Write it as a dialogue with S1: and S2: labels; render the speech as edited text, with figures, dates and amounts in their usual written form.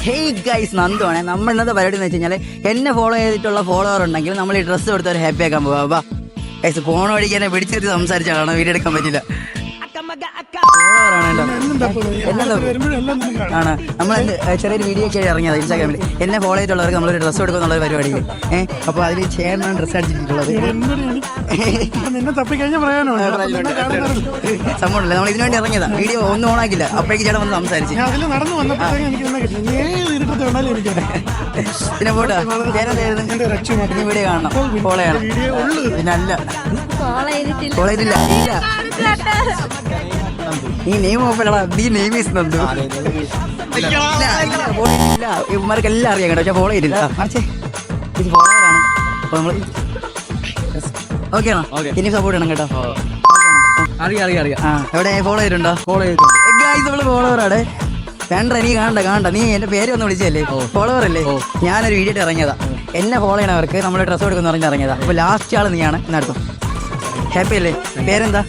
S1: Hey guys, നന്ദുവാണ്. നമ്മൾ ഇന്നത്തെ പരിപാടി എന്ന് വെച്ച് കഴിഞ്ഞാൽ എന്നെ ഫോളോ ചെയ്തിട്ടുള്ള ഫോളോവർ ഉണ്ടെങ്കിൽ നമ്മൾ ഈ ഡ്രസ്സ് കൊടുത്തവർ ഹാപ്പി ആക്കാൻ പോവാ. ഗൈസ്, ഫോൺ വഴിക്ക് എന്നെ പിടിച്ചെത്തി സംസാരിച്ചാണ്, വീഡിയോ എടുക്കാൻ പറ്റില്ല. ആണ് നമ്മളെന്ത് ചെറിയൊരു വീഡിയോ ഒക്കെ ഇറങ്ങിയത് ഇൻസ്റ്റാഗ്രാമിൽ. എന്നെ ഫോളോ ചെയ്തിട്ടുള്ളവർക്ക് നമ്മളൊരു ഡ്രസ്സ് കൊടുക്കും എന്നുള്ള പരിപാടി. അപ്പോൾ അതിൽ ചേർന്നാണ് ഡ്രസ്സ് അടിച്ചിട്ടുള്ളത്. സംഭവമല്ലേ, നമ്മൾ ഇതിനു വേണ്ടി ഇറങ്ങിയതാ. വീഡിയോ ഒന്നും ഓണാക്കില്ല, അപ്പോഴേക്ക് ചേട്ടൻ വന്ന് സംസാരിച്ചു. പിന്നെ പോട്ടോ വീഡിയോ കാണണം, ഫോളോ ചെയ്യണം. പിന്നെ അല്ല ഫോളോ ചെയ്തില്ല. നീ നെയിം ഓപ്പണടാ, നീ നെയിം ഈസ് നന്ദു. ഇവന്മാർക്ക് എല്ലാം അറിയാം കേട്ടോ, പക്ഷെ ഫോളോ ചെയ്തില്ല. ഇത് ഫോളോവറാണ്. അപ്പോൾ നമ്മൾ ഓക്കെ ആണോ? ഇനി സപ്പോർട്ട് ചെയ്യണം കേട്ടോ. എവിടെ ഫോളോ ചെയ്തിട്ടുണ്ടോ? നമ്മള് ഫോളോവറാണ്. വേണ്ട, നീ കാണണ്ട. നീ എന്റെ പേര് ഒന്ന് വിളിച്ചല്ലേ, ഫോളോവർ അല്ലേ? ഞാനൊരു വീഡിയോ ഇറങ്ങിയതാ. എന്നെ ഫോളോ ചെയ്യണവർക്ക് നമ്മൾ ഡ്രസ്സ് കൊടുക്കുന്ന പറഞ്ഞ് ഇറങ്ങിയതാ. അപ്പോൾ ലാസ്റ്റ് ആള് നീയാണ്. ഇന്നടുത്തു ഹാപ്പി അല്ലേ? പേരെന്താ?